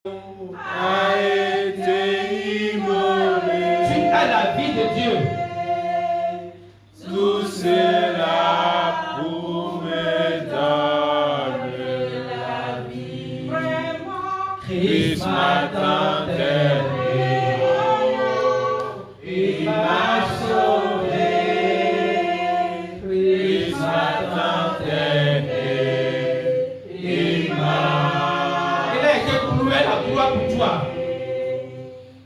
a été immolé. Tu as la vie de Dieu. Tout cela pour me donner la vie. Christ m'a tant aimé, il m'a sauvé. Christ m'a tant aimé, il m'a. Il a été cloué à la croix pour toi.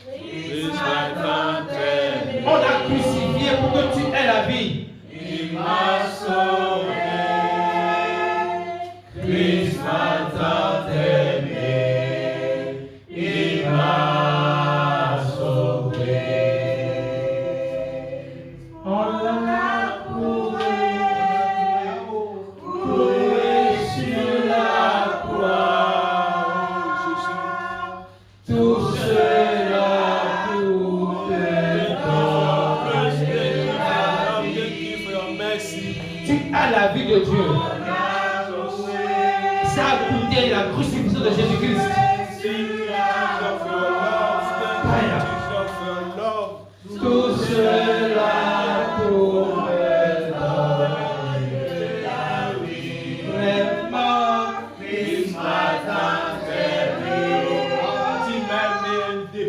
Christ m'a tant aimé, On l'a crucifié pour que tu aies la vie. il m'a sauvé. Christ m'a tant aimé, il m'a sauvé. On l'a cloué sur la croix. Tout cela pour te donner la vie. Tu as la vie de Dieu. Ça a coûté la crucifixion de Jésus-Christ. Tout cela pour me donner la vie. Vraiment, Christ m'a tant aimé,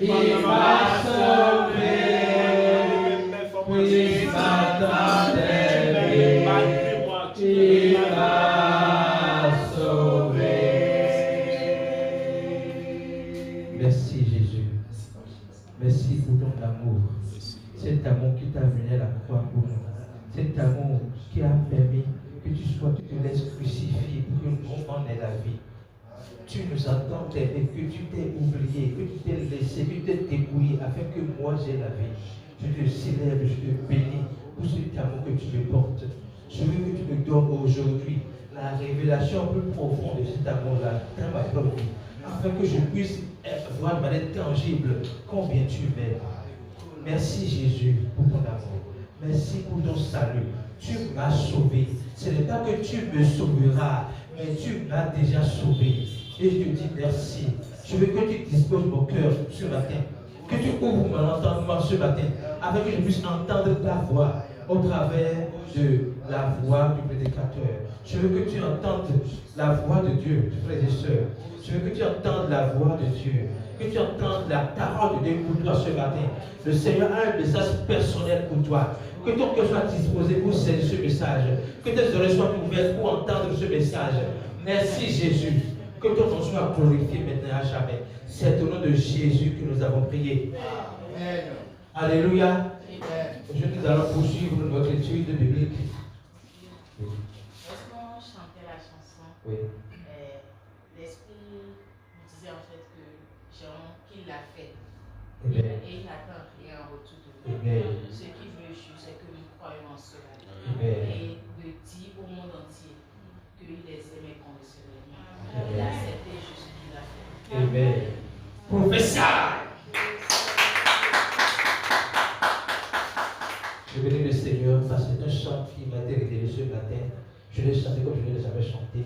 il m'a sauvé. Christ m'a tant aimé, il m'a sauvé. merci Jésus. Merci pour ton amour. Cet amour qui t'a venu à la croix pour nous. Cet amour qui a permis que tu te laisses crucifier pour que nous en ait la vie. Tu nous entends t'aimer, que tu t'es oublié, que tu t'es laissé, que tu t'es dépouillé afin que moi j'ai la vie. Je te célèbre, je te bénis pour cet amour que tu me portes. Je veux que tu me donnes aujourd'hui la révélation plus profonde de cet amour-là dans ma propre vie, afin que je puisse voir de manière tangible combien tu m'aimes. Merci Jésus pour ton amour. Merci pour ton salut. Tu m'as sauvé. Ce n'est pas que tu me sauveras, mais tu m'as déjà sauvé. Et je te dis merci. Je veux que tu disposes mon cœur ce matin. Que tu ouvres mon entendement ce matin, afin que je puisse entendre ta voix au travers de la voix du prédicateur. Je veux que tu entendes la voix de Dieu, frères et sœurs. Je veux que tu entendes la voix de Dieu. Que tu entendes la parole de Dieu pour toi ce matin. Le Seigneur a un message personnel pour toi. Que ton cœur soit disposé pour saisir ce message. Que tes oreilles soient ouvertes pour entendre ce message. Merci Jésus. Que ton nom soit glorifié maintenant à jamais. C'est au nom de Jésus que nous avons prié. Amen. Alléluia. Aujourd'hui, nous allons poursuivre notre étude biblique. Lorsqu'on chantait la chanson, Oui. l'Esprit nous disait en fait que Jean, qu'il l'a fait. Amen. Et il n'attend rien en retour de nous. Amen. Ce qu'il veut juste, c'est que nous croyons en cela. Amen. Et de dire au monde entier qu'il les aimait conditionnellement. Il a accepté juste ce qu'il a fait. Amen. Professeur. Je bénis le Seigneur parce que c'est un chant qui m'a été révélé ce matin. Je l'ai chanté comme je ne l'ai jamais chanté.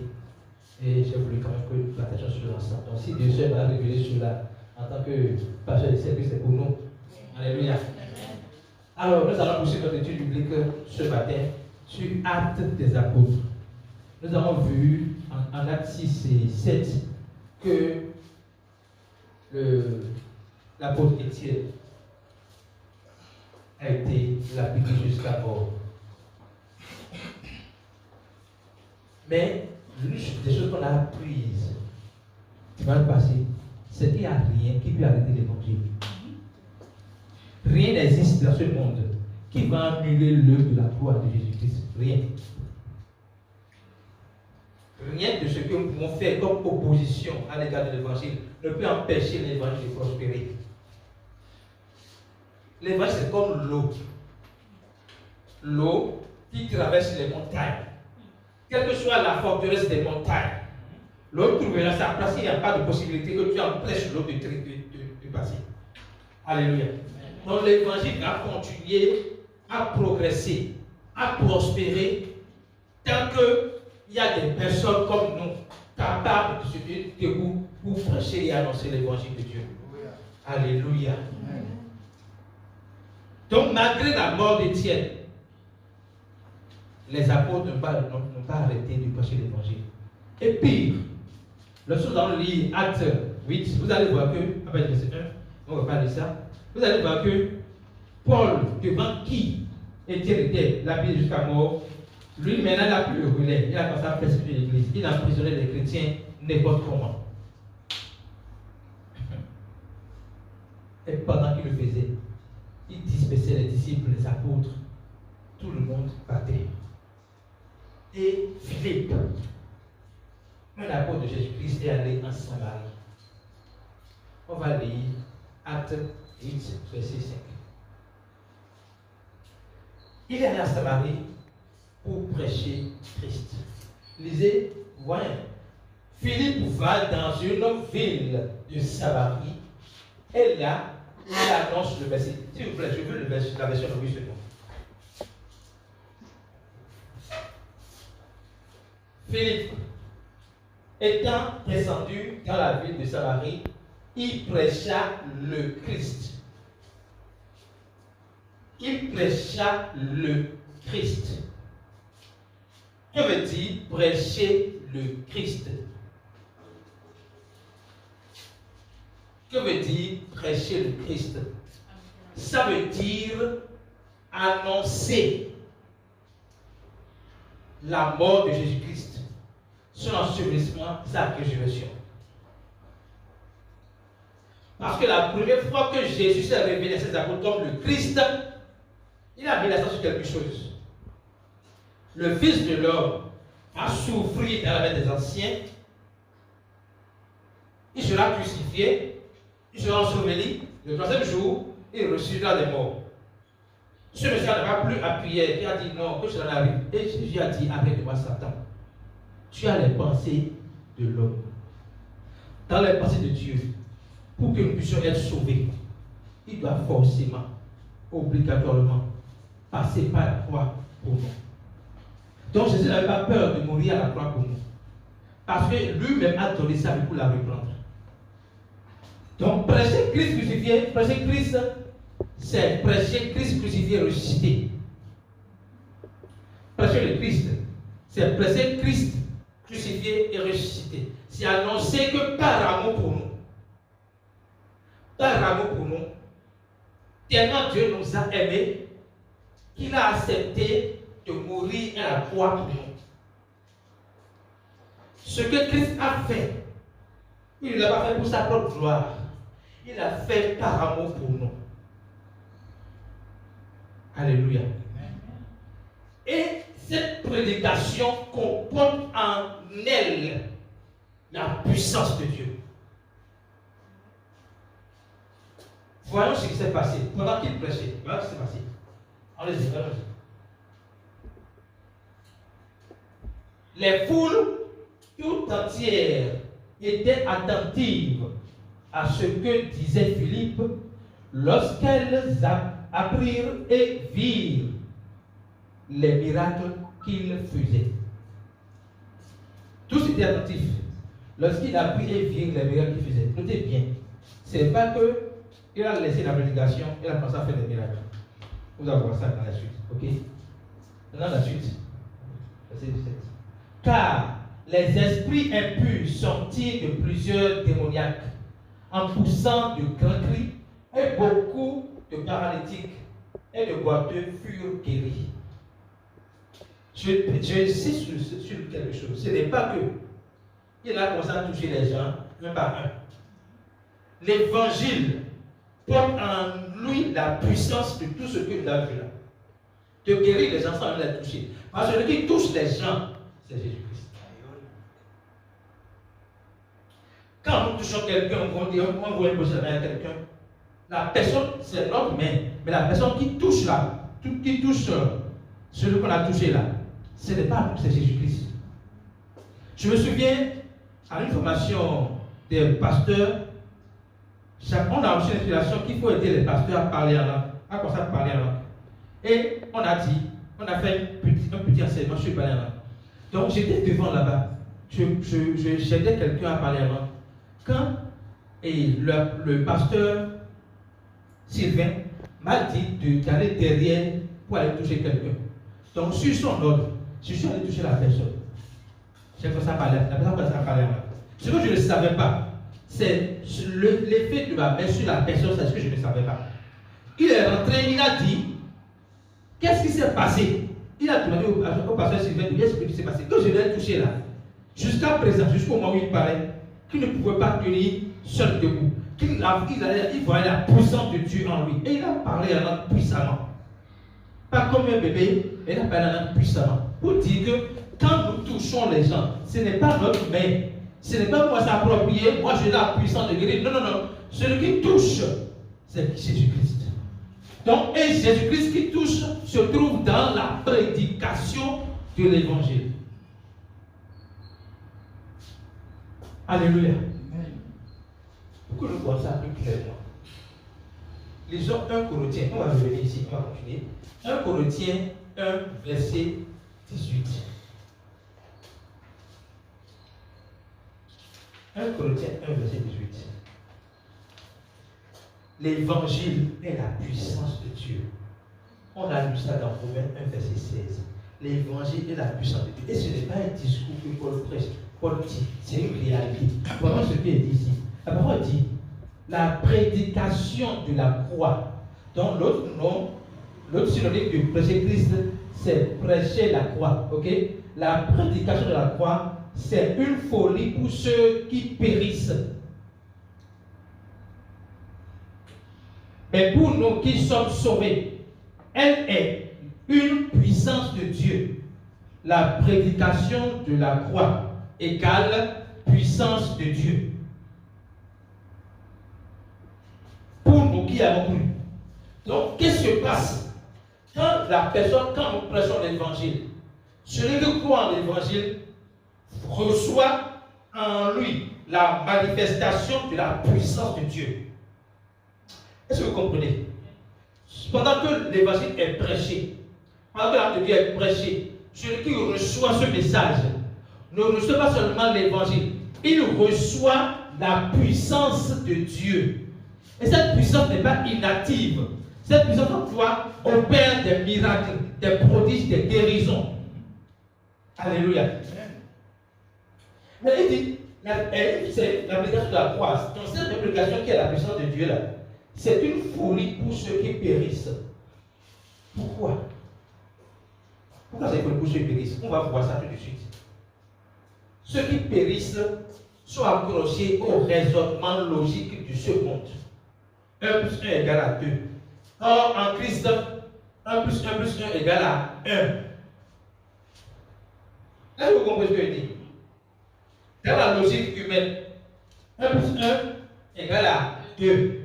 Et j'ai voulu quand même que nous partagions sur l'ensemble. Donc si Dieu m'a révélé cela en tant que pasteur de service, c'est pour nous. Alléluia. Alors nous allons poursuivre notre étude biblique ce matin sur Actes des Apôtres. Nous avons vu en Actes 6 et 7 que l'apôtre Étienne a été lapidé jusqu'à mort. Mais l'une des choses qu'on a apprises dans le passé, c'est qu'il n'y a rien qui peut arrêter l'évangile. Rien n'existe dans ce monde qui va annuler l'œuvre de la croix de Jésus-Christ. Rien. Rien de ce que nous pouvons faire comme opposition à l'égard de l'évangile ne peut empêcher l'évangile de prospérer. L'évangile, c'est comme l'eau. L'eau qui traverse les montagnes. Quelle que soit la forteresse des montagnes, l'eau trouvera sa place. Il n'y a pas de possibilité que tu empêches l'eau de passer. Alléluia. Donc l'évangile va continuer à progresser, à prospérer, tant qu'il y a des personnes comme nous capables de se tenir debout pour prêcher et annoncer l'évangile de Dieu. Alléluia. Donc, malgré la mort d'Étienne, les apôtres n'ont pas arrêté de prêcher l'évangile. Et pire, lorsque nous allons lire Actes 8, vous allez voir que, après verset 1, on va parler de ça, vous allez voir que Paul, devant qui Étienne était lapidé jusqu'à mort, lui maintenant il n'a plus le relais, il a commencé à persécuter l'église, il a emprisonné les chrétiens n'importe comment. Et pendant qu'il le faisait, il dispersait les disciples, les apôtres, tout le monde battait. Et Philippe, un apôtre de Jésus-Christ, est allé en Samarie. On va lire Actes 8, verset 5. Il est allé en Samarie pour prêcher Christ. Lisez, voyez. Philippe va dans une ville de Samarie et là, il annonce le verset. S'il vous plaît, je veux la version de 8 secondes. Philippe, étant descendu dans la ville de Samarie, il prêcha le Christ. Il prêcha le Christ. Que veut dire prêcher le Christ? Que veut dire prêcher le Christ? Ça veut dire annoncer la mort de Jésus-Christ, son ensevelissement, sa résurrection. Parce que la première fois que Jésus s'est révélé à ses apôtres comme le Christ, il a mis l'accent sur quelque chose. Le Fils de l'homme a souffert dans la main des anciens, il sera crucifié, il sera enseveli, le troisième jour, il ressuscitera des morts. Ce monsieur n'a pas plus appuyé, il a dit non, que cela arrive. Et Jésus a dit, arrête-moi Satan. Tu as les pensées de l'homme. Dans les pensées de Dieu, pour que nous puissions être sauvés, il doit forcément, obligatoirement, passer par la croix pour nous. Donc Jésus n'avait pas peur de mourir à la croix pour nous. Parce que lui-même a donné sa vie pour la reprendre. Donc prêcher Christ crucifié, prêcher Christ, c'est prêcher Christ crucifié et ressuscité. Prêcher le Christ, c'est prêcher Christ crucifié et ressuscité. C'est annoncer que par amour pour nous, tellement Dieu nous a aimés, qu'il a accepté de mourir à la croix pour nous. Ce que Christ a fait, il ne l'a pas fait pour sa propre gloire. Il a fait par amour pour nous. Alléluia. Et cette prédication comporte en elle la puissance de Dieu. Voyons ce qui s'est passé pendant qu'il prêchait. Voyons ce qui s'est passé. Allez-y, allez-y. Les foules tout entières étaient attentives à ce que disait Philippe lorsqu'elles apprirent et virent les miracles qu'il faisait. Tous étaient attentifs lorsqu'il apprit et virent les miracles qu'il faisait. Notez bien, ce n'est pas qu'il a laissé la prédication et il a commencé à faire des miracles. Vous allez voir ça dans la suite, ok? Dans la suite, verset 17. Car les esprits impurs sortirent de plusieurs démoniaques en poussant de grands cris, et beaucoup de paralytiques et de boiteux furent guéris. J'insiste sur quelque chose. Ce n'est pas que il a commencé à toucher les gens un par un. L'évangile porte en lui la puissance de tout ce que nous avons vu là. De guérir les gens sans les toucher. Parce que celui qui touche les gens, c'est Jésus-Christ. Quand nous touchons quelqu'un, on voit une personne à quelqu'un, la personne, c'est notre main, mais la personne qui touche là, qui touche celui qu'on a touché là, ce n'est pas nous, c'est Jésus-Christ. Je me souviens, à une formation des pasteurs, on a reçu l'inspiration qu'il faut aider les pasteurs à parler en langue, à commencer à parler en langue. Et on a fait un petit enseignement sur parler en langue. Donc j'étais devant là-bas, j'aidais quelqu'un à parler en langue. quand le pasteur Sylvain m'a dit d'aller derrière pour aller toucher quelqu'un. Donc, sur son ordre, je suis allé toucher la personne. J'ai commencé à parler, la personne a commencé à parler. Ce que je ne savais pas, c'est l'effet de ma main sur la personne, c'est ce que je ne savais pas. Il est rentré, il a dit, qu'est-ce qui s'est passé? Il a demandé au pasteur Sylvain, qu'est-ce qui s'est passé? Quand je l'ai touché là, jusqu'à présent, jusqu'au moment où il parlait, qu'il ne pouvait pas tenir seul debout. Il voyait la puissance de Dieu en lui. Et il a parlé en langue puissamment. Pas comme un bébé, il a parlé en langue puissamment. Pour dire que quand nous touchons les gens, ce n'est pas notre main. Ce n'est pas moi s'approprier, moi j'ai la puissance de guérir. Non, non, non. Celui qui touche, c'est Jésus-Christ. Donc, et Jésus-Christ qui touche se trouve dans la prédication de l'évangile. Alléluia. Pour que nous voyons ça plus clairement. Lisons 1 Corinthiens. On va revenir ici, on va continuer. 1 Corinthiens 1, verset 18. 1 Corinthiens 1, verset 18. L'évangile est la puissance de Dieu. On a lu ça dans Romains 1, verset 16. L'évangile est la puissance de Dieu. Et ce n'est pas un discours que Paul prêche. Paul dit, c'est une réalité. Voilà ce qui est dit ici. La parole dit, la prédication de la croix. Donc l'autre nom, l'autre synonyme de prêcher Christ, c'est prêcher la croix. Ok? La prédication de la croix, c'est une folie pour ceux qui périssent. Mais pour nous qui sommes sauvés, elle est une puissance de Dieu. La prédication de la croix égale puissance de Dieu. Pour nous qui avons cru. Donc, qu'est-ce qui se passe? Quand nous prêchons l'évangile, celui qui croit en l'évangile reçoit en lui la manifestation de la puissance de Dieu. Est-ce que vous comprenez? Pendant que l'évangile est prêché, pendant que l'acte de Dieu est prêché, celui qui reçoit ce message ne reçoit pas seulement l'évangile, il reçoit la puissance de Dieu. Et cette puissance n'est pas inactive. Cette puissance en toi opère des miracles, des prodiges, des guérisons. Alléluia. Mais il dit, c'est l'application de la croix. Donc cette application qui est la puissance de Dieu là, c'est une folie pour ceux qui périssent. Pourquoi? Pourquoi c'est une folie pour ceux qui périssent? On va voir ça tout de suite. Ceux qui périssent sont accrochés au raisonnement logique du second. 1 plus 1 égale à 2. Or, en Christ, 1 plus 1 plus 1 égale à 1. Est-ce que vous comprenez ce que je dis? Dans la logique humaine, 1 plus 1 égale à 2.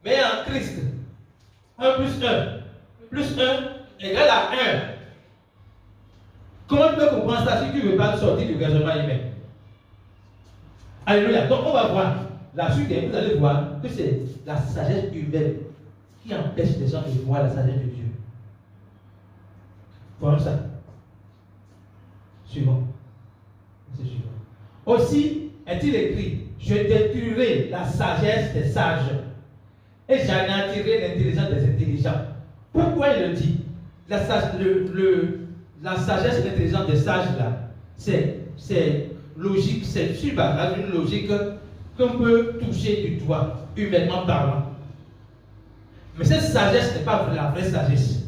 Mais en Christ, 1 plus 1 égale à 1. Comment tu peux comprendre ça si tu ne veux pas sortir du raisonnement humain? Alléluia. Donc on va voir la suite et vous allez voir que c'est la sagesse humaine qui empêche les gens de voir la sagesse de Dieu. Voyons ça. Suivant. C'est suivant. Aussi est-il écrit, je détruirai la sagesse des sages et j'anéantirai l'intelligence des intelligents. Pourquoi il le dit? La sagesse et l'intelligence des sages là, c'est logique, c'est sur base d'une logique qu'on peut toucher du doigt, humainement parlant. Mais cette sagesse n'est pas la vraie sagesse.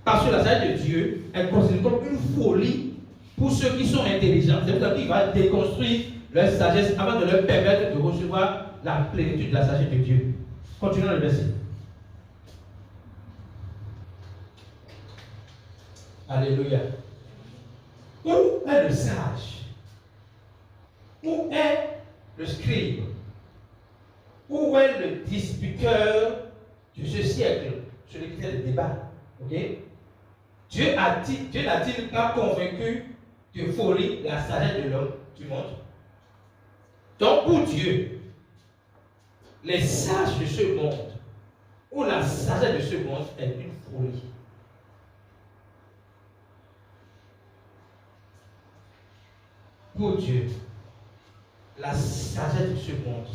Parce que la sagesse de Dieu est considérée comme une folie pour ceux qui sont intelligents. C'est pour ça qu'il va déconstruire leur sagesse avant de leur permettre de recevoir la plénitude de la sagesse de Dieu. Continuons le verset. Alléluia. Où est le sage? Où est le scribe? Où est le disputeur de ce siècle? Celui qui fait le débat. Ok? Dieu n'a-t-il pas convaincu de folie la sagesse de l'homme, du monde? Donc pour Dieu, les sages de ce monde, ou la sagesse de ce monde est une folie. Pour Dieu, la sagesse de ce monde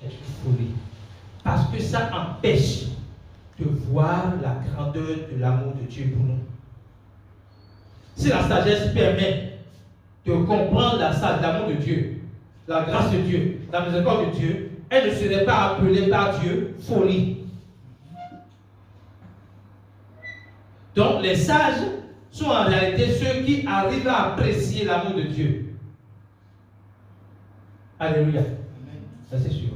est une folie. Parce que ça empêche de voir la grandeur de l'amour de Dieu pour nous. Si la sagesse permet de comprendre l'amour de Dieu, la grâce de Dieu, la miséricorde de Dieu, elle ne serait pas appelée par Dieu folie. Donc les sages sont en réalité ceux qui arrivent à apprécier l'amour de Dieu. Alléluia. Ça c'est sûr.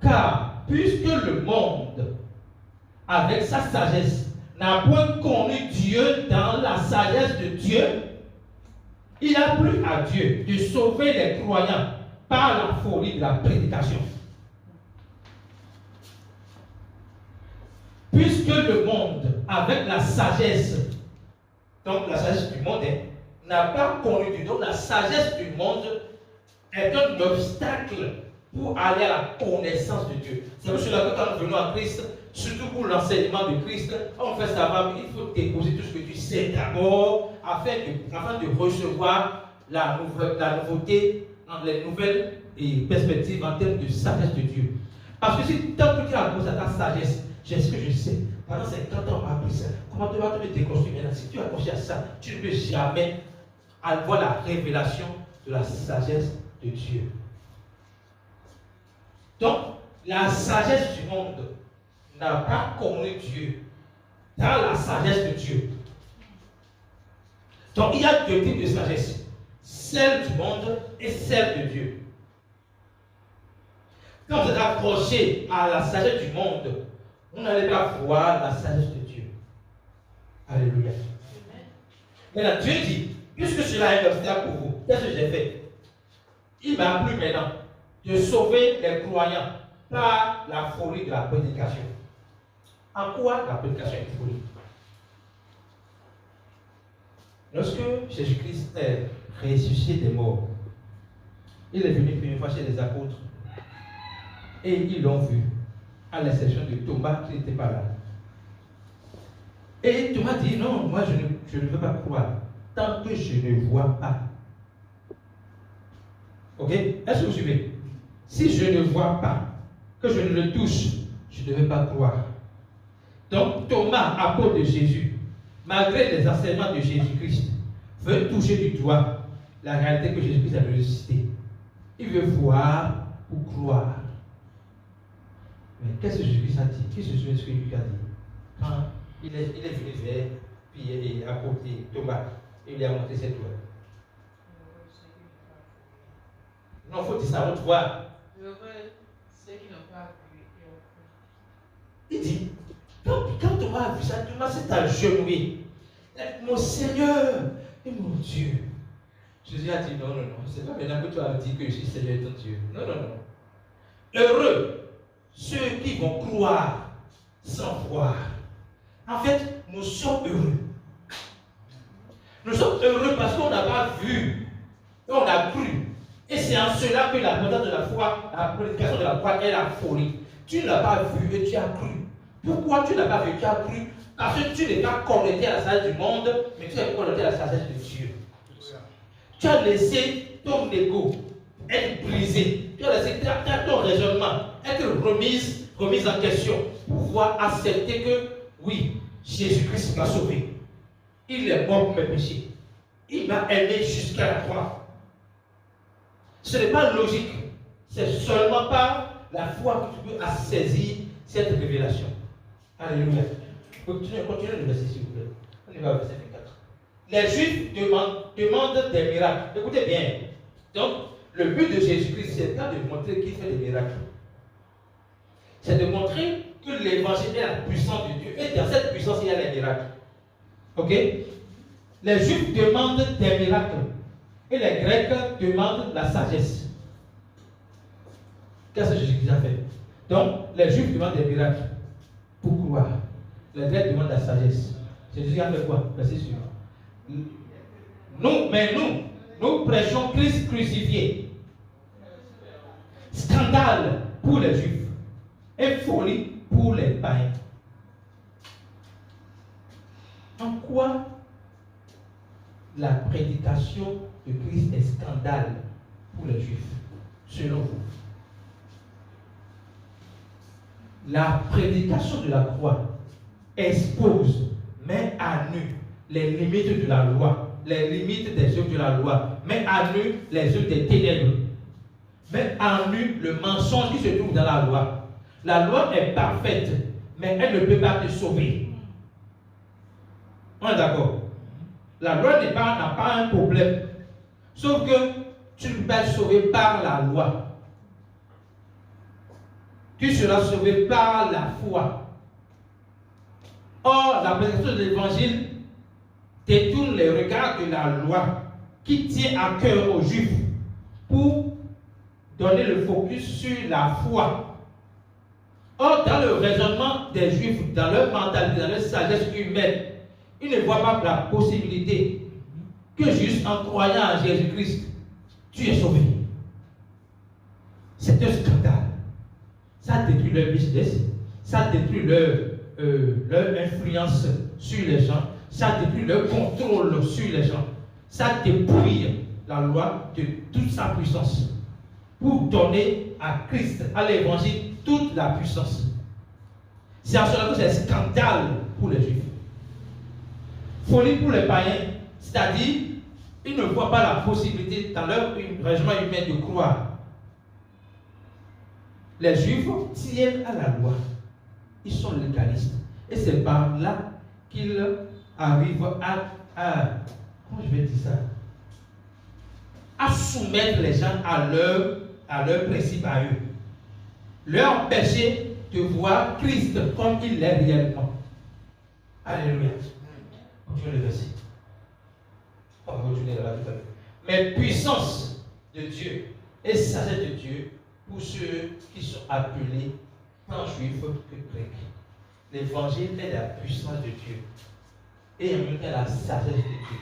Car puisque le monde, avec sa sagesse, n'a point connu Dieu dans la sagesse de Dieu, il a plu à Dieu de sauver les croyants par la folie de la prédication. Puisque le monde, avec la sagesse, donc la sagesse du monde, n'a pas connu Dieu, donc la sagesse du monde est un obstacle pour aller à la connaissance de Dieu. C'est pour cela que quand nous venons à Christ, surtout pour l'enseignement de Christ, on fait savoir qu'il faut déposer tout ce que tu sais d'abord afin de recevoir la nouveauté, les nouvelles perspectives en termes de sagesse de Dieu. Parce que si tant que tu as accroché à ta sagesse, j'ai ce que je sais, pendant 50 ans on m'a appris ça, comment tu vas te déconstruire maintenant? Si tu as accroché à ça, tu ne peux jamais avoir la révélation de la sagesse de Dieu. Donc, la sagesse du monde n'a pas connu Dieu dans la sagesse de Dieu. Donc, il y a deux types de sagesse, celle du monde et celle de Dieu. Quand vous êtes accroché à la sagesse du monde, vous n'allez pas voir la sagesse de Dieu. Alléluia. Maintenant, Dieu dit, puisque cela est un obstacle pour vous, qu'est-ce que j'ai fait? Il m'a plu maintenant de sauver les croyants par la folie de la prédication. En quoi la prédication est une folie? Lorsque Jésus-Christ est ressuscité des morts, il est venu une fois chez les apôtres et ils l'ont vu, à l'exception de Thomas qui n'était pas là. Et Thomas dit, non, moi je ne veux pas croire tant que je ne vois pas. Ok? Est-ce que vous suivez? Si je ne vois pas, que je ne le touche, je ne vais pas croire. Donc Thomas, apôtre de Jésus, malgré les enseignements de Jésus-Christ, veut toucher du doigt la réalité que Jésus-Christ a ressuscité. Il veut voir pour croire. Mais qu'est-ce que Jésus-Christ a dit? Qui se souvient de ce qu'il lui a dit? Quand il est venu vers puis apôtre Thomas, il lui a montré ses doigts. Non, il faut dire ça, on te voit. Ceux qui n'ont pas vu et ont cru. Il dit, quand Thomas a vu ça, Thomas s'est agenouillé. Mon Seigneur et mon Dieu. Jésus a dit, non, c'est pas maintenant que tu as dit que je suis Seigneur et ton Dieu. Non. Heureux ceux qui vont croire sans voir. En fait, nous sommes heureux. Nous sommes heureux parce qu'on n'a pas vu, et on a cru. Et c'est en cela que la méthode de la foi, la prédication de la foi est la folie. Tu n'as pas vu et tu as cru. Pourquoi tu n'as pas vu et tu as cru? Parce que tu n'es pas connecté à la sagesse du monde, mais tu es connecté à la sagesse de Dieu. Tu as laissé ton ego être brisé. Tu as laissé ton raisonnement être remise en question pour pouvoir accepter que oui, Jésus-Christ m'a sauvé. Il est mort pour mes péchés. Il m'a aimé jusqu'à la croix. Ce n'est pas logique. C'est seulement par la foi que tu peux saisir cette révélation. Alléluia. Continuez le verset s'il vous plaît. On y va au verset 24. Les Juifs demandent des miracles. Écoutez bien. Donc, le but de Jésus-Christ, c'est pas de montrer qu'il fait des miracles. C'est de montrer que l'évangile est la puissance de Dieu. Et dans cette puissance, il y a les miracles. Ok? Les Juifs demandent des miracles. Et les Grecs demandent la sagesse. Qu'est-ce que Jésus a fait? Donc, les Juifs demandent des miracles pour croire. Les Grecs demandent la sagesse. Jésus a fait quoi? Verset suivant. Nous prêchons Christ crucifié. Scandale pour les Juifs et folie pour les païens. En quoi la prédication de Christ est scandale pour les Juifs, selon vous? La prédication de la croix expose, met à nu les limites de la loi, les limites des œuvres de la loi, met à nu les œuvres des ténèbres, met à nu le mensonge qui se trouve dans la loi. La loi est parfaite, mais elle ne peut pas te sauver. On est d'accord? La loi n'a pas un problème, sauf que tu ne peux pas être sauvé par la loi. Tu seras sauvé par la foi. Or, la prédication de l'évangile détourne les regards de la loi qui tient à cœur aux Juifs pour donner le focus sur la foi. Or, dans le raisonnement des Juifs, dans leur mentalité, dans leur sagesse humaine, ils ne voient pas la possibilité que juste en croyant en Jésus-Christ, tu es sauvé. C'est un scandale. Ça détruit leur business, ça détruit leur influence sur les gens, ça détruit leur contrôle sur les gens, ça dépouille la loi de toute sa puissance pour donner à Christ, à l'évangile, toute la puissance. C'est en cela que c'est un scandale pour les Juifs. Folie pour les païens, c'est-à-dire, ils ne voient pas la possibilité dans leur raisonnement humain de croire. Les Juifs tiennent à la loi. Ils sont légalistes. Et c'est par là qu'ils arrivent comment je vais dire ça? À soumettre les gens à leur principe à eux. Leur empêcher de voir Christ comme il est réellement. Alléluia. Continuez le verset. On va continuer là tout à l'heure. Mais puissance de Dieu et sagesse de Dieu pour ceux qui sont appelés tant juifs que grecs. L'évangile est la puissance de Dieu et en même temps la sagesse de Dieu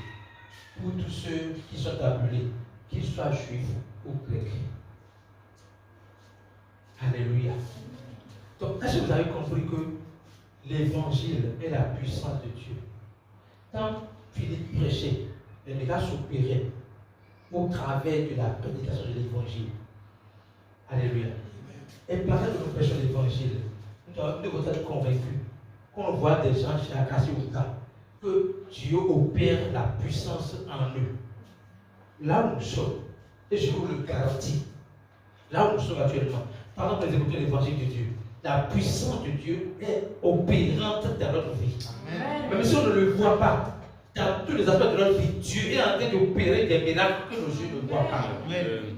pour tous ceux qui sont appelés, qu'ils soient juifs ou grecs. Alléluia. Donc, est-ce que vous avez compris que l'évangile est la puissance de Dieu? Quand Philippe prêchait, les miracles s'opéraient au travers de la prédication de l'évangile. Alléluia. Et pendant que nous prêchons l'évangile, nous devons être convaincus qu'on voit des gens chez Akassi Ouka, que Dieu opère la puissance en eux. Là où nous sommes, et je vous le garantis, là où nous sommes actuellement, pendant que nous écoutons l'évangile de Dieu, la puissance de Dieu est opérante dans notre vie. Amen. Même si on ne le voit pas, dans tous les aspects de notre vie, Dieu est en train d'opérer des miracles que nos yeux ne voient pas. Amen.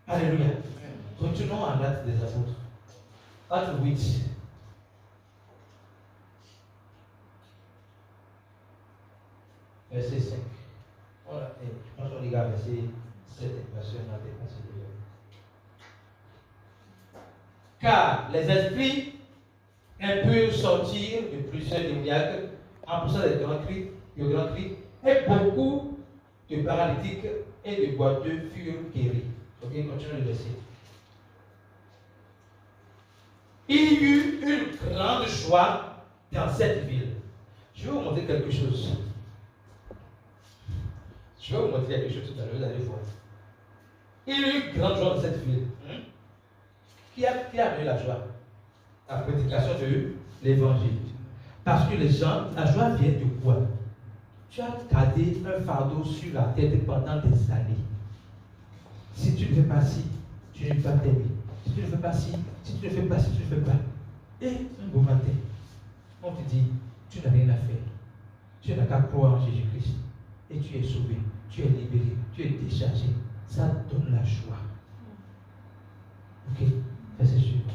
Alléluia. Continuons à l'acte des apôtres. Acte 8. Verset 5. Voilà. Je pense qu'on regarde verset 7 et verset 9. Car les esprits impurs sortirent de plusieurs démoniaques en poussant de grands cris, et beaucoup de paralytiques et de boiteux furent guéris. Ok, continuons le verset. Il y eut une grande joie dans cette ville. Je vais vous montrer quelque chose. Je vais vous montrer quelque chose tout à l'heure, vous allez voir. Il y a eu une grande joie dans cette ville. Qui a amené la joie? La prédication de l'évangile. Parce que les gens, la joie vient de quoi? Tu as gardé un fardeau sur la tête pendant des années. Si tu ne fais pas ci, tu ne vas pas t'aimer. Si tu ne fais pas ci, si tu ne fais pas ci, tu ne fais pas. Et un beau matin, on te dit, tu n'as rien à faire. Tu n'as qu'à croire en Jésus-Christ. Et tu es sauvé, tu es libéré, tu es déchargé. Ça donne la joie. Ok, verset suivant.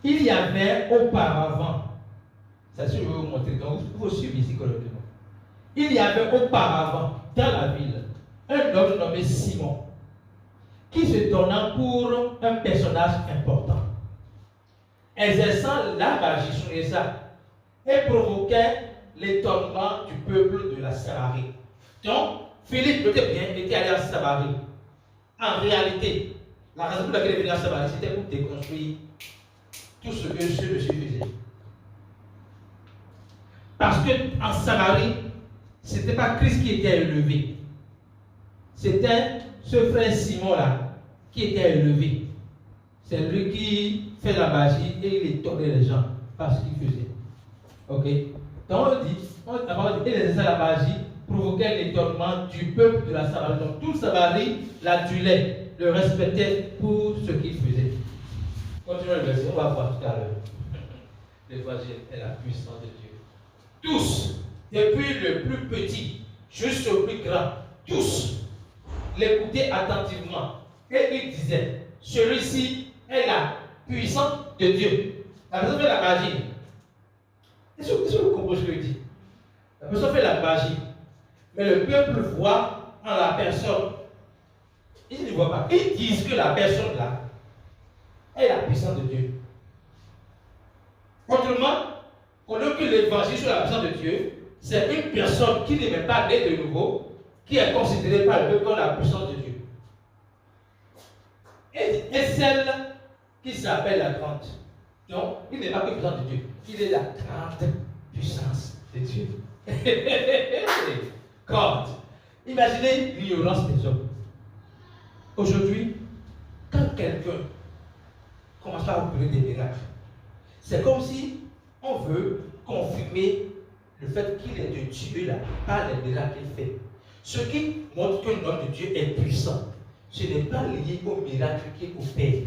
Il y avait auparavant, ça je vais vous montrer, donc il faut suivre ici correctement. Il y avait auparavant dans la ville un homme nommé Simon qui se donna pour un personnage important, exerçant la magie sur les arts et provoquait l'étonnement du peuple de la Samarie. Donc, Philippe, notez bien, était allé en Samarie. En réalité, la raison pour laquelle il est venu en Samarie, c'était pour déconstruire tout ce que ceux de Jésus faisaient. Parce qu'en Samarie, Ce n'était pas Christ qui était élevé. C'était ce frère Simon-là qui était élevé. C'est lui qui fait la magie et il étonnait les gens par ce qu'il faisait. Ok? Donc on dit, il exerçait la magie, provoquait l'étonnement du peuple de la Samarie. Donc tout Samarie l'adulait, le respectait pour ce qu'il faisait. Continuons le verset, on va voir tout à l'heure. L'évangile est la puissance de Dieu. Tous, depuis le plus petit jusqu'au plus grand, tous l'écoutaient attentivement. Et il disait, celui-ci est la puissance de Dieu. La personne fait la magie. Est-ce que vous comprenez ce que je dis? La personne fait la magie. Mais le peuple voit en la personne. Ils ne voient pas. Ils disent que la personne là est la puissance de Dieu. Autrement, on dit que l'évangile sur la puissance de Dieu, c'est une personne qui n'est même pas née de nouveau, qui est considérée par le peuple comme la puissance de Dieu. Et celle qui s'appelle la grande. Donc, il n'est pas que puissance de Dieu, il est la grande puissance de Dieu. Grande. Imaginez l'ignorance des hommes. Aujourd'hui, quand quelqu'un commence à opérer des miracles, c'est comme si on veut confirmer le fait qu'il est de Dieu là, par les miracles qu'il fait. Ce qui montre que l'homme de Dieu est puissant, ce n'est pas lié au miracle qu'il opère.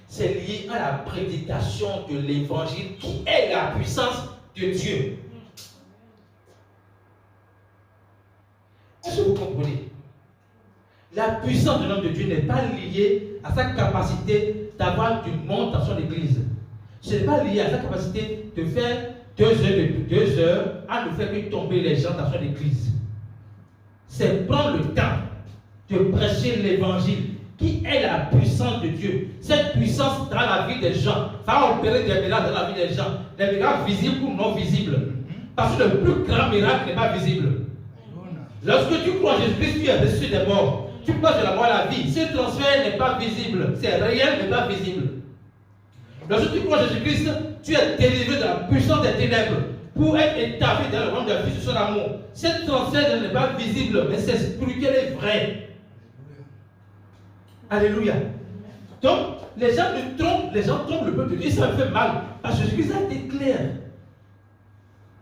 C'est lié à la prédication de l'évangile qui est la puissance de Dieu. Est-ce que vous comprenez? La puissance de l'homme de Dieu n'est pas liée à sa capacité d'avoir du monde dans son église. Ce n'est pas lié à sa capacité de faire 2 heures à ne faire que tomber les gens dans son église. C'est prendre le temps de prêcher l'évangile qui est la puissance de Dieu. Cette puissance dans la vie des gens va opérer des miracles dans la vie des gens, des miracles visibles ou non visibles. Parce que le plus grand miracle n'est pas visible. Lorsque tu crois en Jésus-Christ, tu es ressuscité des morts. Tu passes de la mort à la vie. Ce transfert n'est pas visible. C'est réel, mais pas visible. Lorsque tu crois en Jésus-Christ, tu es délivré de la puissance des ténèbres pour être établi dans le royaume de la vie de son amour. Cette transfert n'est pas visible, mais c'est spirituel et vrai. Alléluia. Donc, les gens trompent le peuple de Dieu. Et ça me fait mal. Parce que Jésus-Christ a été clair.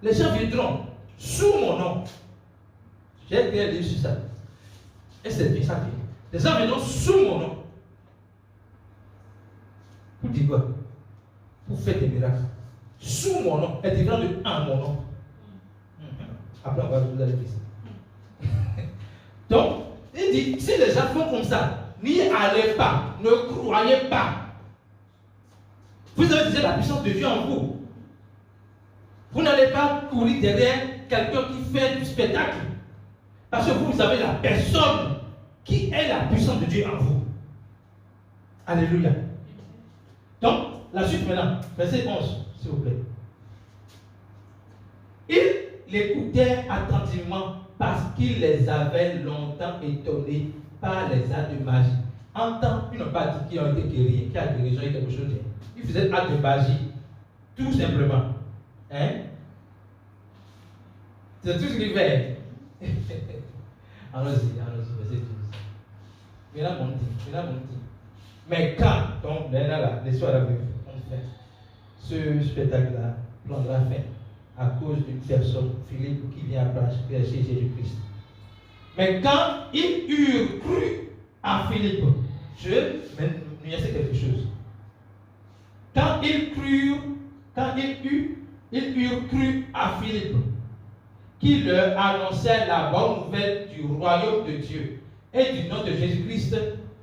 Les gens viendront sous mon nom. J'ai écrit un livre sur ça. Et c'est bien ça. Les gens viendront sous mon nom. Pour dire quoi? Pour faire des miracles. Sous mon nom est différent de en mon nom. Après, on va vous allez dire. Donc, il dit, si les gens font comme ça, n'y allez pas, ne croyez pas. Vous avez déjà la puissance de Dieu en vous. Vous n'allez pas courir derrière quelqu'un qui fait du spectacle. Parce que vous avez la personne qui est la puissance de Dieu en vous. Alléluia. Donc, la suite maintenant, verset 11, s'il vous plaît. Il l'écoutait attentivement parce qu'il les avait longtemps étonnés par les actes de magie. En temps, ils n'ont pas dit qu'ils ont été guéris, qu'il y a guérison et quelque chose. Ils faisaient actes de magie, tout simplement. Hein? C'est tout ce qu'ils faisaient. Allons-y, verset 12. Maintenant, mon dit. Mais quand, donc, l'histoire avec ce spectacle-là prendra fin à cause d'une personne, Philippe, qui vient prêcher Jésus-Christ. Mais quand ils eurent cru à Philippe, je vais nuancer quelque chose. Quand ils eurent cru à Philippe, qui leur annonçait la bonne nouvelle du royaume de Dieu et du nom de Jésus-Christ,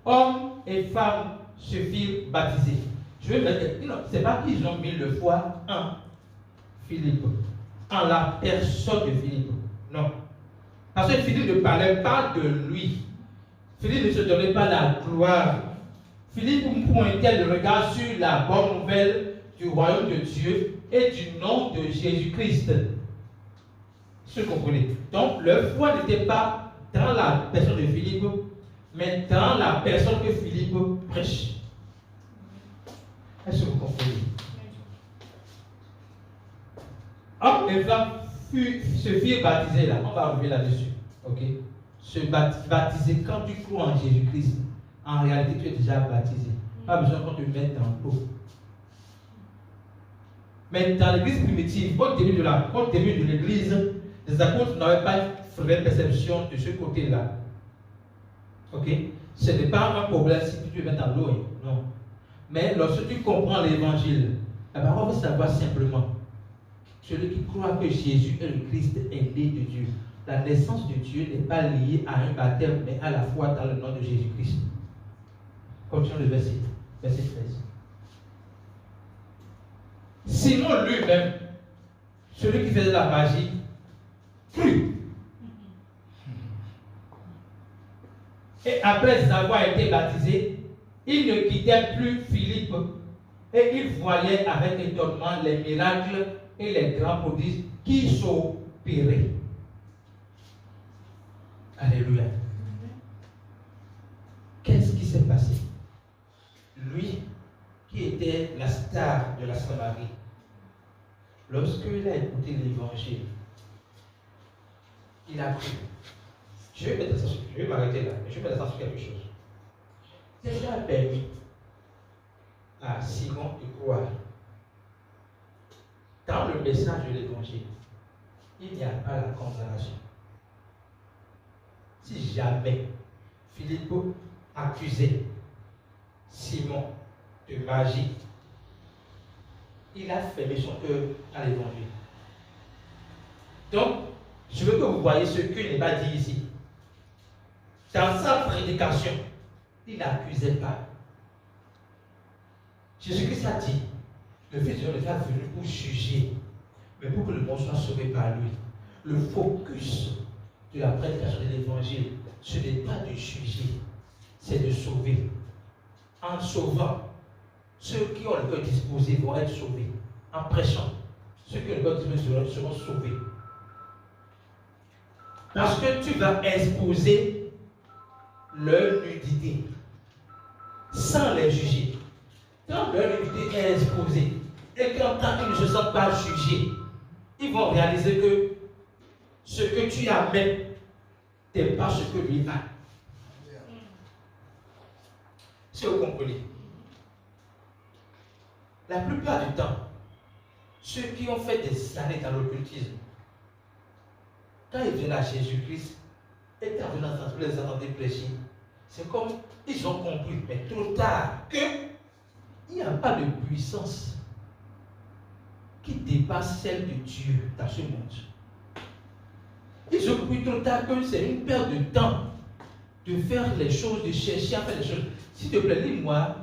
hommes et femmes se firent baptiser. Je veux dire, ce n'est pas qu'ils ont mis le foi en Philippe, en la personne de Philippe. Non. Parce que Philippe ne parlait pas de lui. Philippe ne se donnait pas la gloire. Philippe pointait le regard sur la bonne nouvelle du royaume de Dieu et du nom de Jésus-Christ. Ce que vous comprenez. Donc, leur foi n'était pas dans la personne de Philippe, mais dans la personne que Philippe prêche. Est-ce que vous comprenez? Hommes et femmes se firent baptiser là, on va revenir là-dessus. Ok? Se baptiser, quand tu crois en Jésus-Christ, en réalité tu es déjà baptisé. Pas besoin qu'on te mette dans l'eau. Mais dans l'église primitive, au début de l'église, les apôtres n'avaient pas une vraie perception de ce côté-là. Ok? Ce n'est pas un problème si tu te mets dans l'eau, non. Mais lorsque tu comprends l'évangile, la parole veut savoir simplement celui qui croit que Jésus est le Christ est né de Dieu. La naissance de Dieu n'est pas liée à un baptême, mais à la foi dans le nom de Jésus-Christ. Continuons le verset 13. Simon lui-même, celui qui faisait la magie, crut. Et après avoir été baptisé, il ne quittait plus Philippe et il voyait avec étonnement les miracles et les grands prodiges qui s'opéraient. Alléluia. Qu'est-ce qui s'est passé? Lui, qui était la star de la Samarie, lorsqu'il a écouté l'évangile, il a cru. Je vais m'arrêter là, mais je vais mettre ça sur quelque chose. Qu'est-ce qui a permis à Simon de croire? Dans le message de l'évangile, il n'y a pas la condamnation. Si jamais Philippe accusait Simon de magie, il a fermé son cœur à l'évangile. Donc, je veux que vous voyez ce qu'il n'est pas dit ici. Dans sa prédication, il n'accusait pas. Jésus-Christ a dit, le Fils de Dieu n'est pas venu pour juger, mais pour que le monde soit sauvé par lui. Le focus de la prédication de l'évangile, ce n'est pas de juger, c'est de sauver. En sauvant, ceux qui ont le cœur disposé vont être sauvés. En prêchant, ceux qui ont le cœur disposé seront sauvés. Parce que tu vas exposer leur nudité sans les juger. Quand leur nudité est exposée et qu'en tant qu'ils ne se sentent pas jugés, ils vont réaliser que ce que tu amènes n'est pas ce que lui a. Si vous comprenez, la plupart du temps, ceux qui ont fait des années dans l'occultisme, quand ils viennent à Jésus-Christ, et quand vous les entendez prêcher, c'est comme ils ont compris, mais trop tard, qu'il n'y a pas de puissance qui dépasse celle de Dieu dans ce monde. Ils ont compris trop tard que c'est une perte de temps de faire les choses, de chercher à faire les choses. S'il te plaît, lis-moi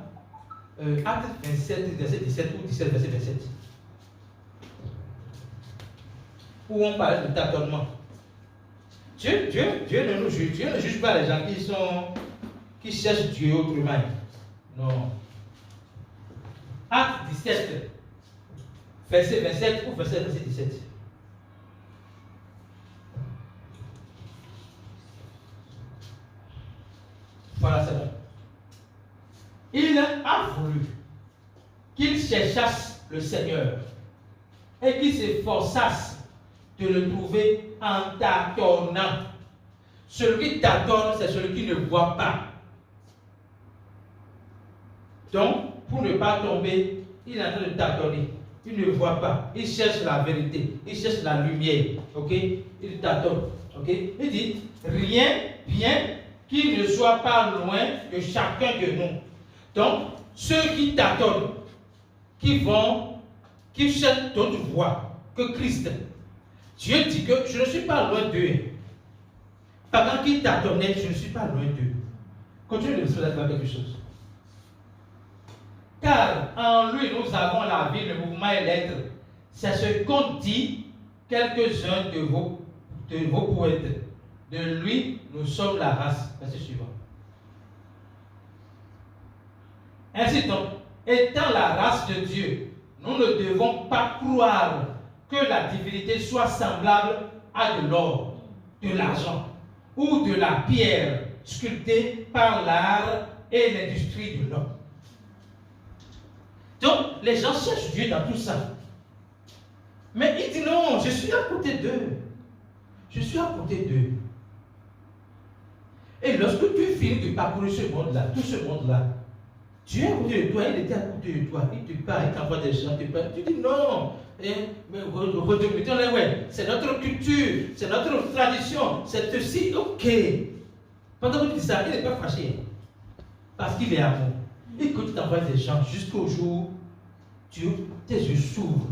Acte 27, verset 17 ou 17, verset 27. Où on parle de tâtonnement. Dieu ne juge pas les gens qui cherchent Dieu autrement. Non. Acte 17, verset 27 ou verset 17. Voilà, c'est bon. Il a voulu qu'ils cherchassent le Seigneur et qu'ils s'efforçassent de le trouver en tâtonnant. Celui qui tâtonne, c'est celui qui ne voit pas. Donc, pour ne pas tomber, il est en train de tâtonner. Il ne voit pas. Il cherche la vérité. Il cherche la lumière. Ok? Il tâtonne. Ok? Il dit, rien, bien qu'il ne soit pas loin de chacun de nous. Donc, ceux qui tâtonnent, qui cherchent d'autres voies que Christ, Dieu dit que je ne suis pas loin d'eux. Pendant qu'ils tâtonnaient, je ne suis pas loin d'eux. Continuez de se faire quelque chose. Car en lui, nous avons la vie, le mouvement et l'être. C'est ce qu'ont dit quelques-uns de vos poètes. De lui, nous sommes la race. Verset suivant. Ainsi donc, étant la race de Dieu, nous ne devons pas croire que la divinité soit semblable à de l'or, de l'argent ou de la pierre sculptée par l'art et l'industrie de l'homme. Donc, les gens cherchent Dieu dans tout ça. Mais il dit non, je suis à côté d'eux. Je suis à côté d'eux. Et lorsque tu finis de parcourir ce monde-là, tout ce monde-là, Dieu est à côté de toi, il était à côté de toi, il te parle, il t'envoie des gens, tu dis non, ouais, c'est notre culture, c'est notre tradition, c'est ceci, ok. Pendant que tu dis ça, il n'est pas fâché, parce qu'il est amour. Et que tu t'envoies des gens jusqu'au jour, tes yeux s'ouvrent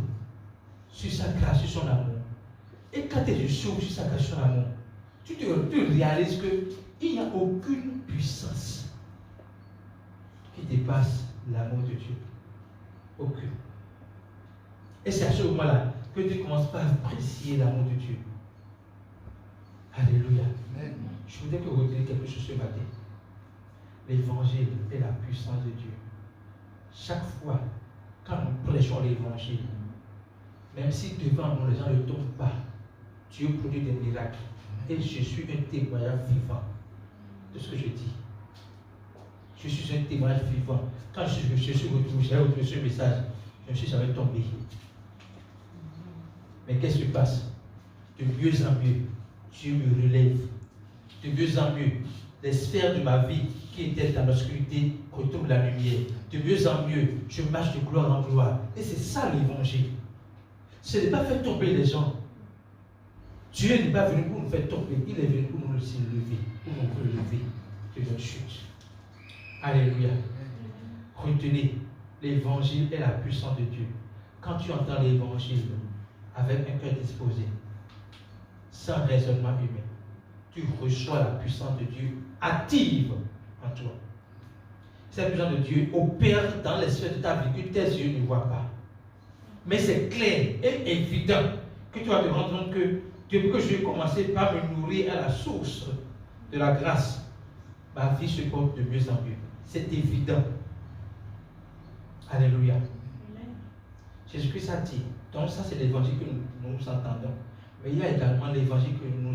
sur sa grâce, sur son amour. Et quand tes yeux s'ouvrent sur sa grâce, sur son amour, tu réalises qu'il n'y a aucune puissance qui dépasse l'amour de Dieu. Aucune. Et c'est à ce moment-là que tu commences par apprécier l'amour de Dieu. Alléluia. Amen. Je voudrais que vous reteniez quelque chose ce matin. L'évangile est la puissance de Dieu. Chaque fois, quand nous prêchons l'évangile, même si devant nous les gens ne tombent pas, Dieu produit des miracles. Et je suis un témoignage vivant de ce que je dis. Je suis un témoignage vivant. Quand je suis retrouvé, j'ai retrouvé ce message, je me suis jamais tombé. Mais qu'est-ce qui se passe? De mieux en mieux, Dieu me relève. De mieux en mieux, les sphères de ma vie qui étaient dans l'obscurité retrouvent la lumière. De mieux en mieux, je marche de gloire en gloire. Et c'est ça l'évangile. Ce n'est pas faire tomber les gens. Dieu n'est pas venu pour nous faire tomber, il est venu pour nous lever, pour nous relever de notre chute. Alléluia. Retenez, l'évangile est la puissance de Dieu. Quand tu entends l'évangile avec un cœur disposé, sans raisonnement humain, tu reçois la puissance de Dieu active en toi. Cette puissance de Dieu opère dans les sphères de ta vie que tes yeux ne voient pas. Mais c'est clair et évident que tu vas te rendre compte que depuis que je vais commencer par me nourrir à la source de la grâce, ma vie se porte de mieux en mieux. C'est évident. Alléluia. Jésus-Christ a dit, donc ça c'est l'évangile que nous entendons. Mais il y a également l'évangile que nous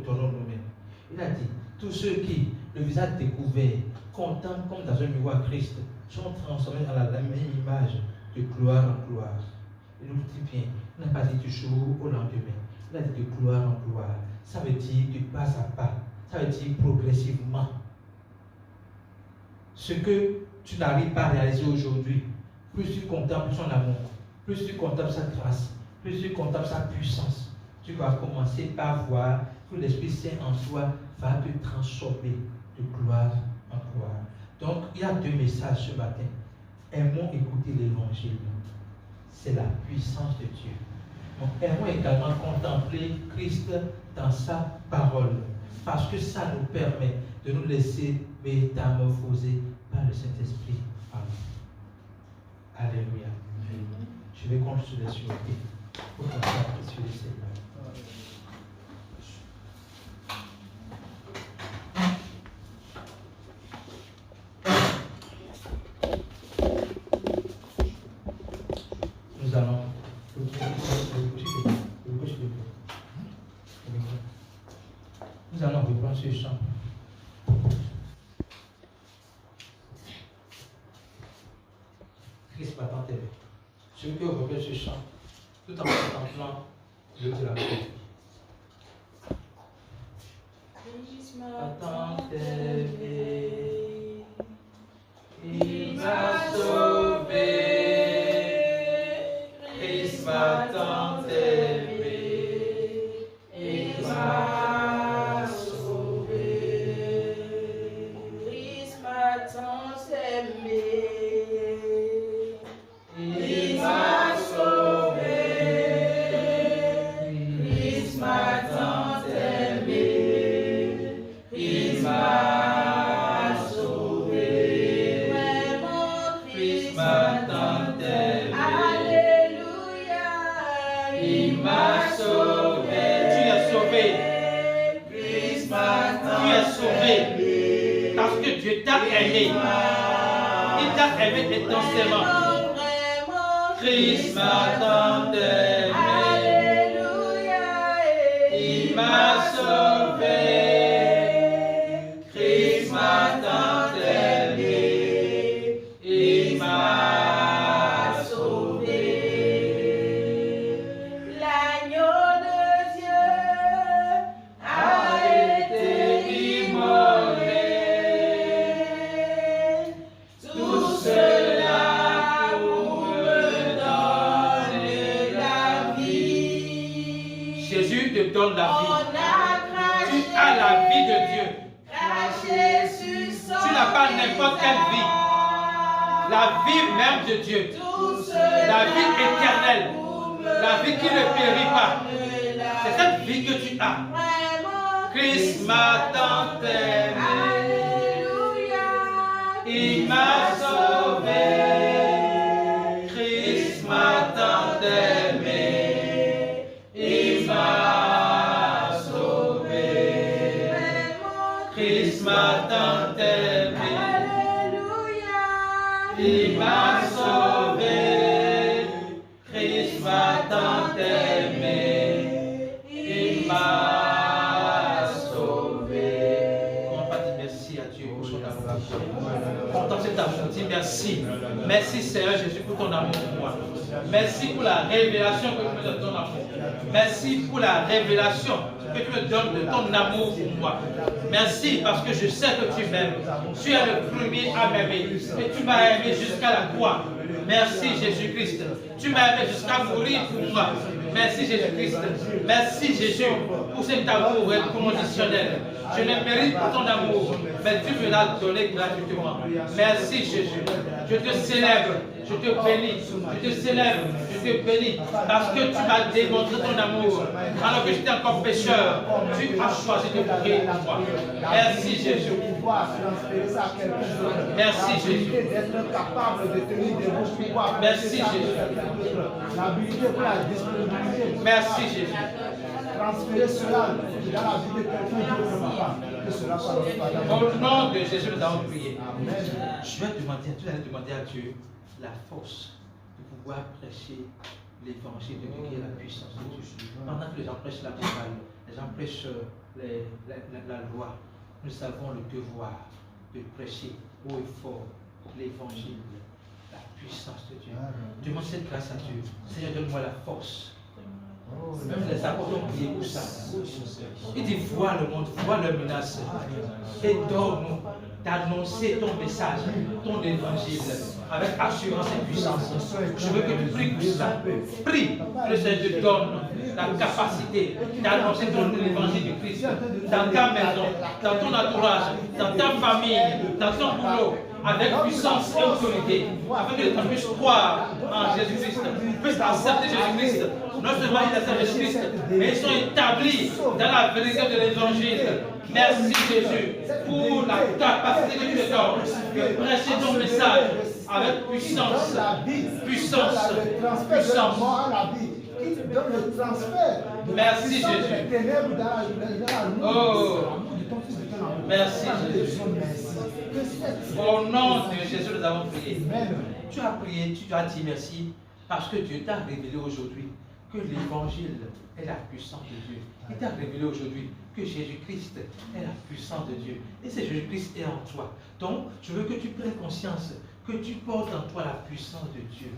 donnons nous-mêmes. Il a dit, tous ceux qui, le visage découvert, contemplent comme dans un miroir Christ, sont transformés dans la même image de gloire en gloire. Il nous dit bien, il n'a pas dit du jour au lendemain. Il a dit de gloire en gloire. Ça veut dire de pas à pas. Ça veut dire progressivement. Ce que tu n'arrives pas à réaliser aujourd'hui, plus tu contemples son amour, plus tu contemples sa grâce, plus tu contemples sa puissance, tu vas commencer par voir que l'Esprit Saint en toi va te transformer de gloire en gloire. Donc, il y a deux messages ce matin. Aimons écouter l'évangile. C'est la puissance de Dieu. Donc, aimons également contempler Christ dans sa parole. Parce que ça nous permet de nous laisser métamorphoser par le Saint-Esprit. Alléluia. Je vais construire sur le pied pour qu'on soit sur le Seigneur. Nous allons nous allons reprendre ce chant. Christ m'attend aimé. Je veux que vous repreniez ce chant tout en contemplant le de la paix. Christ m'attend aimé. Il m'a sauvé. Christ m'attend aimé. Il m'a sauvé. Christ m'attend aimé. Il m'a sauvé. Christ m'attend aimé. Il m'a sauvé. Vraiment, Christ m'attend aimé. Alléluia. Il m'a sauvé. Tu es sauvé. Christ m'attend. Tu es sauvé. Parce que Dieu t'a aimé. Il t'a aimé intensément. Christ m'attend aimé. Alléluia. Il m'a sauvé. Christ m'attend aimé. Il m'a sauvé. n'importe quelle vie. La vie même de Dieu. La vie éternelle. La vie qui ne périt pas. C'est cette vie que tu as. Christ m'a tant aimé. Il m'a sauvé. Christ m'a tant aimé. Il m'a sauvé. Christ m'a tant aimé. Il m'a sauvé. Christ m'a tant aimé. Il m'a sauvé. Comment pas dire merci à Dieu pour son amour? Pourtant cet amour, dis merci. Merci Seigneur Jésus pour ton amour pour moi. Merci pour la révélation que tu me donnes de ton amour. Merci pour la révélation que tu me donnes de ton amour pour moi. Merci parce que je sais que tu m'aimes. Tu es le premier à m'aimer. Et tu m'as aimé jusqu'à la croix. Merci Jésus-Christ. Tu m'as aimé jusqu'à mourir pour moi. Merci Jésus-Christ. Merci Jésus pour cet amour inconditionnel. Je ne mérite pas ton amour, mais tu me l'as donné gratuitement. Merci Jésus. Je te célèbre, je te bénis, je te célèbre, je te bénis parce que tu m'as démontré ton amour. Alors que j'étais encore pécheur, tu as choisi de mourir pour moi. Merci Jésus. Merci Jésus. Merci Jésus. Merci Jésus. Transférer cela dans la vie de quelqu'un qui ne pas que cela soit Au nom de Jésus, nous allons prier. Amen. Je vais demander, tu vas demander à Dieu la force de pouvoir prêcher l'évangile de Dieu qui est la puissance de Dieu. Pendant que les gens prêchent la parole, les gens prêchent la loi, nous avons le devoir de prêcher haut et fort l'évangile, la puissance de Dieu. Demande cette grâce à Dieu. Seigneur, donne-moi la force. Même les apôtres ont prié pour ça. Il dit, vois le monde, vois leurs menaces. Et donne-nous d'annoncer ton message, ton évangile, avec assurance et puissance. Je veux que tu pries pour ça. Prie que le Seigneur te donne la capacité d'annoncer ton évangile du Christ dans ta maison, dans ton entourage, dans ta famille, dans ton boulot, avec puissance et autorité, afin que les gens puissent croire en Jésus-Christ, puissent accepter Jésus-Christ. Non seulement ils acceptent Jésus-Christ, mais ils sont établis dans la vérité de l'évangile. Merci Jésus pour la capacité que tu me donnes de prêcher ton message avec puissance, puissance, puissance. Dans le transfert de merci Jésus. Oh, merci Jésus. Au nom de Jésus, nous avons prié. Tu as prié, tu as dit merci parce que Dieu t'a révélé aujourd'hui que l'évangile est la puissance de Dieu. Il t'a révélé aujourd'hui que Jésus-Christ est la puissance de Dieu. Et c'est Jésus-Christ est en toi. Donc, je veux que tu prennes conscience que tu portes en toi la puissance de Dieu.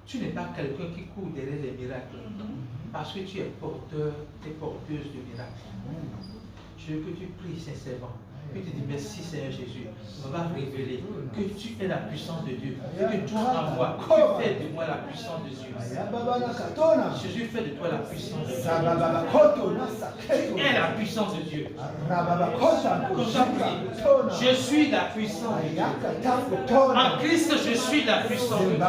Tu n'es pas quelqu'un qui court derrière les miracles. Parce que tu es porteur et porteuse de miracles. Je veux que tu pries sincèrement. Que tu dis merci Seigneur Jésus. On va révéler que tu es la puissance de Dieu. Et que toi en moi, tu fais de moi la puissance de Dieu. Jésus fait de toi la puissance de Dieu. Tu es la puissance de Dieu. Comme ça, prie. Je suis la puissance de Dieu. En Christ, je suis la puissance de Dieu.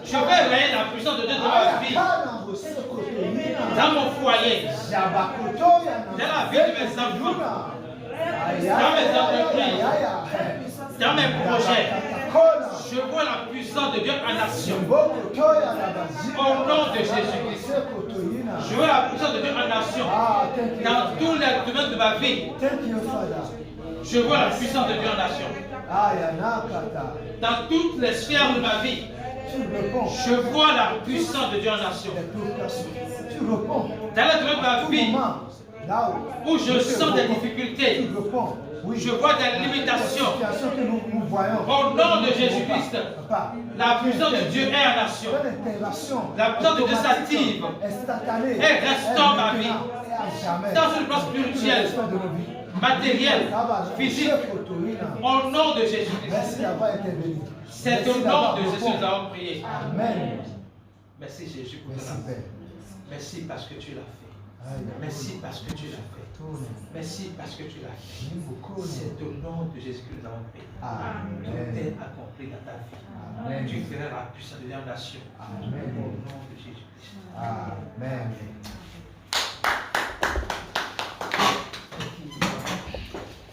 Je vais régner la puissance de Dieu dans ma vie. Dans mon foyer. Dans la vie de mes enfants. Dans mes entreprises. Dans mes projets. Je vois la puissance de Dieu en action. Au nom de Jésus-Christ. Je vois la puissance de Dieu en action. Dans tous les domaines de ma vie. Je vois la puissance de Dieu en action. Dans toutes les sphères de ma vie. Je vois la puissance de Dieu en action. Dans le domaine de ma vie, où je sens des difficultés, je vois des limitations. Au nom de Jésus-Christ, la puissance de Dieu est en action. La puissance de Dieu s'active et restaure ma vie. Dans une place spirituelle, matérielle, physique. Au nom de Jésus-Christ. C'est au nom de Jésus que nous avons prié. Amen. Merci Jésus pour ton amour. Merci parce que tu l'as fait. Merci parce que tu l'as fait. Merci parce que tu l'as fait. C'est au nom de Jésus que nous avons prié. Tout est accompli dans ta vie. Tu feras la puissance de la nation. Au nom de Jésus-Christ. Amen.